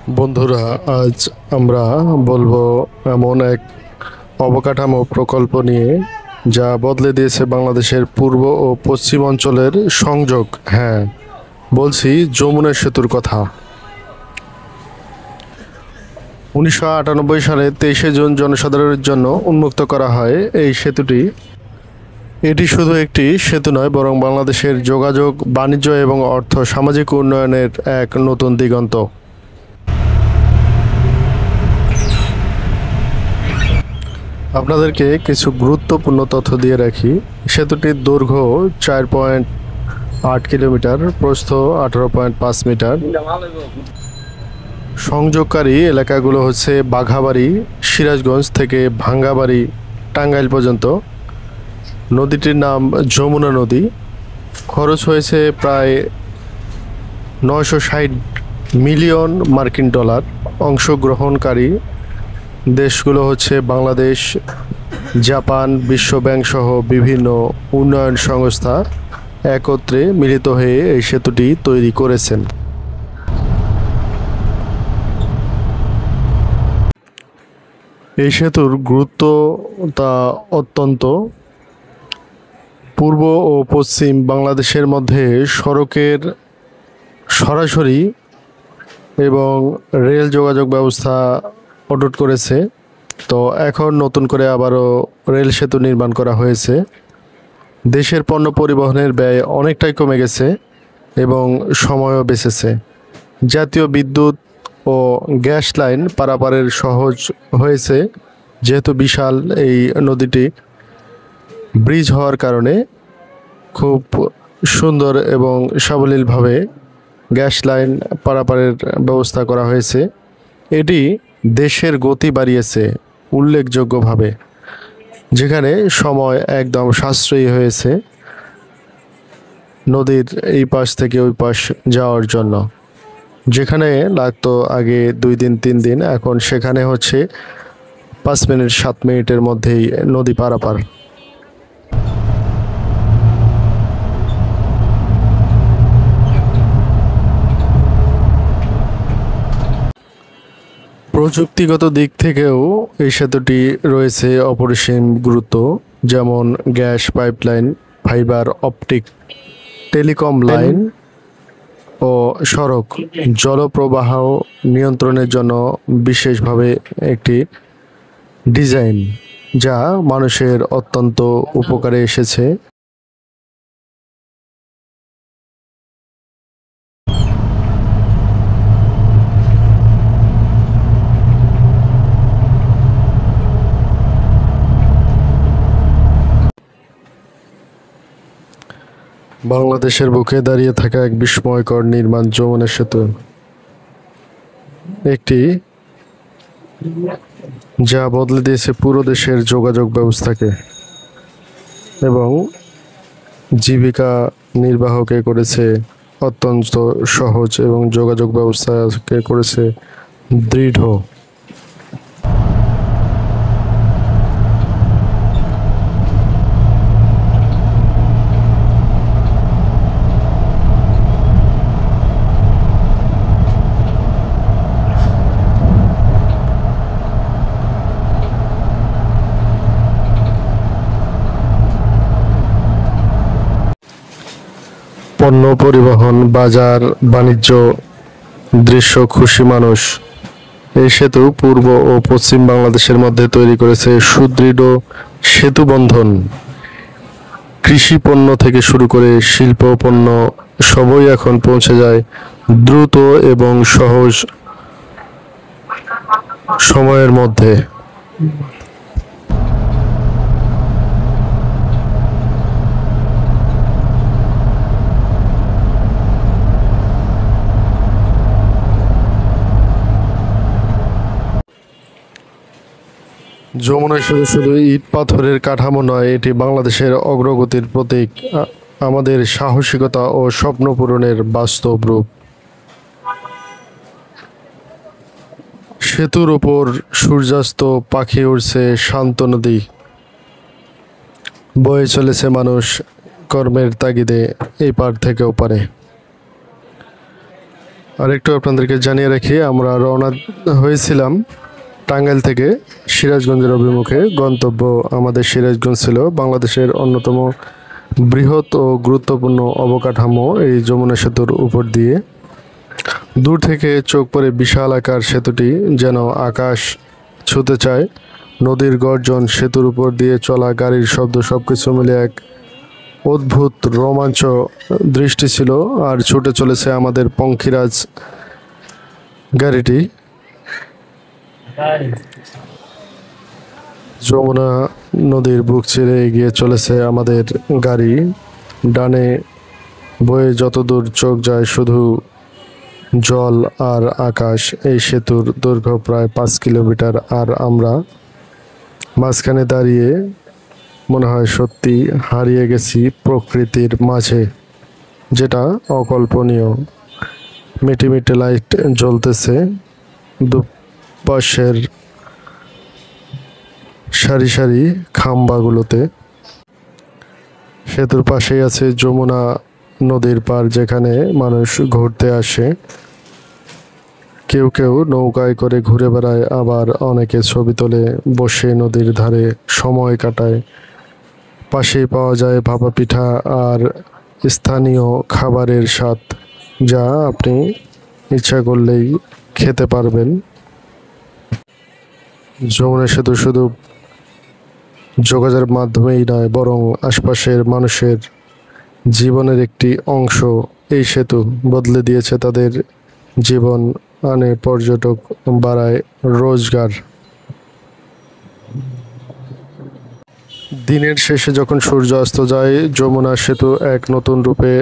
বন্ধুরা, আজ আমরা বলবো এমন এক অবকাঠামো প্রকল্প নিয়ে যা বদলে দিয়েছে বাংলাদেশের পূর্ব ও পশ্চিম অঞ্চলের সংযোগ। হ্যাঁ, বলছি যমুনা সেতুর কথা। 1998 সালে 23শে জুন জনসাধারণের জন্য উন্মুক্ত করা হয় এই সেতুটি। এটি শুধু একটি সেতু নয়, বরং বাংলাদেশের যোগাযোগ, বাণিজ্য এবং অর্থ সামাজিক উন্নয়নের এক নতুন দিগন্ত। আপনাদেরকে কিছু গুরুত্বপূর্ণ তথ্য দিয়ে রাখি। সেতুটির দৈর্ঘ্য 4.8 কিলোমিটার, প্রস্থ 18.5 মিটার। সংযোগকারী এলাকাগুলো হচ্ছে বাঘাবাড়ি, সিরাজগঞ্জ থেকে ভাঙ্গাবাড়ি, টাঙ্গাইল পর্যন্ত। নদীটির নাম যমুনা নদী। খরচ হয়েছে প্রায় 960 মিলিয়ন মার্কিন ডলার। অংশগ্রহণকারী দেশগুলো হচ্ছে বাংলাদেশ, জাপান, বিশ্বব্যাংক সহ বিভিন্ন উন্নয়ন সংস্থা একত্রে মিলিত হয়ে এই সেতুটি তৈরি করেছেন। এই সেতুর গুরুত্বটা অত্যন্ত। পূর্ব ও পশ্চিম বাংলাদেশের মধ্যে সড়কের সরাসরি এবং রেল যোগাযোগ ব্যবস্থা অটুট করেছে। তো এখন নতুন করে আবারও রেল সেতু নির্মাণ করা হয়েছে। দেশের পণ্য পরিবহনের ব্যয় অনেকটাই কমে গেছে এবং সময়ও বেঁচেছে। জাতীয় বিদ্যুৎ ও গ্যাস লাইন পারাপারের সহজ হয়েছে, যেহেতু বিশাল এই নদীটি ব্রিজ হওয়ার কারণে খুব সুন্দর এবং সাবলীলভাবে গ্যাস লাইন পারাপারের ব্যবস্থা করা হয়েছে। এটি দেশের গতি বাড়িয়েছে উল্লেখযোগ্যভাবে, যেখানে সময় একদম সাশ্রয়ী হয়েছে নদীর এই পাশ থেকে ওই পাশ যাওয়ার জন্য। যেখানে লাগতো আগে 2 দিন 3 দিন, এখন সেখানে হচ্ছে 5 মিনিট 7 মিনিটের মধ্যেই নদী পারাপার। প্রযুক্তিগত দিক থেকেও এই সেতুটি রয়েছে অপরিসীম গুরুত্ব, যেমন gas pipeline, fibre optic, telecom line ও সড়ক জলপ্রবাহ নিয়ন্ত্রণের জন্য বিশেষভাবে একটি ডিজাইন, যা মানুষের অত্যন্ত উপকারে এসেছে। বাংলাদেশের বুকে দাঁড়িয়ে থাকা এক বিস্ময়কর নির্মাণ যমুনা সেতু, একটি যা বদলে দিয়েছে পুরো দেশের যোগাযোগ ব্যবস্থাকে এবং জীবিকা নির্বাহকে করেছে অত্যন্ত সহজ এবং যোগাযোগ ব্যবস্থাকে করেছে দৃঢ়। পণ্য পরিবহন, বাজার বাণিজ্য, দৃশ্য খুশি মানুষ। এই সেতু পূর্ব ও পশ্চিম বাংলাদেশের মধ্যে তৈরি করেছে সুদৃঢ় সেতু বন্ধন। কৃষি পণ্য থেকে শুরু করে শিল্প পণ্য সবই এখন পৌঁছে যায় দ্রুত এবং সহজ সময়ের মধ্যে। যমুনা শুধু শুধু ইট পাথরের কাঠামো নয়, এটি বাংলাদেশের অগ্রগতির প্রতীক, আমাদের সাহসিকতা ও স্বপ্ন পূরণের বাস্তব রূপ। সেতুর ওপর সূর্যাস্ত, পাখি উড়ছে, শান্ত নদী বয়ে চলেছে, মানুষ কর্মের তাগিদে এই পার থেকে ওপারে। আরেকটু আপনাদেরকে জানিয়ে রাখি, আমরা রওনা হয়েছিলাম টাঙ্গাইল থেকে সিরাজগঞ্জের অভিমুখে। গন্তব্য আমাদের সিরাজগঞ্জ ছিল। বাংলাদেশের অন্যতম বৃহৎ ও গুরুত্বপূর্ণ অবকাঠামো এই যমুনা সেতুর উপর দিয়ে। দূর থেকে চোখ পড়ে বিশাল আকার সেতুটি যেন আকাশ ছুঁতে চায়। নদীর গর্জন, সেতুর উপর দিয়ে চলা গাড়ির শব্দ, সবকিছু মিলে এক অদ্ভুত রোমাঞ্চ দৃষ্টি ছিল। আর ছুটে চলেছে আমাদের পঙ্খিরাজ গাড়িটি। যমুনা নদীর বুক চিরে এগিয়ে চলেছে আমাদের গাড়ি। ডানে বয়ে যতদূর চোখ যায় শুধু জল আর আকাশ। এই সেতুর দৈর্ঘ্য প্রায় 5 কিলোমিটার। আর আমরা মাঝখানে দাঁড়িয়ে মনে হয় সত্যি হারিয়ে গেছি প্রকৃতির মাঝে, যেটা অকল্পনীয়। মিটি মিটি লাইট জ্বলতেছে দুপাশের সারি সারি খাম্বাগুলোতে। সেতুর পাশেই আছে যমুনা নদীর পার, যেখানে মানুষ ঘুরতে আসে। কেউ কেউ নৌকায় করে ঘুরে বেড়ায়, আবার অনেকে ছবি তোলে, বসে নদীর ধারে সময় কাটায়। পাশেই পাওয়া যায় ভাপা পিঠা আর স্থানীয় খাবারের স্বাদ, যা আপনি ইচ্ছা করলেই খেতে পারবেন। যমুনা সেতু শুধু যোগাযোগের মাধ্যমেই নয়, বরং আশপাশের মানুষের জীবনের একটি অংশ। এই সেতু বদলে দিয়েছে তাদের জীবন, আনে পর্যটক, বাড়ায় রোজগার। দিনের শেষে যখন সূর্য অস্ত যায়, যমুনা সেতু এক নতুন রূপে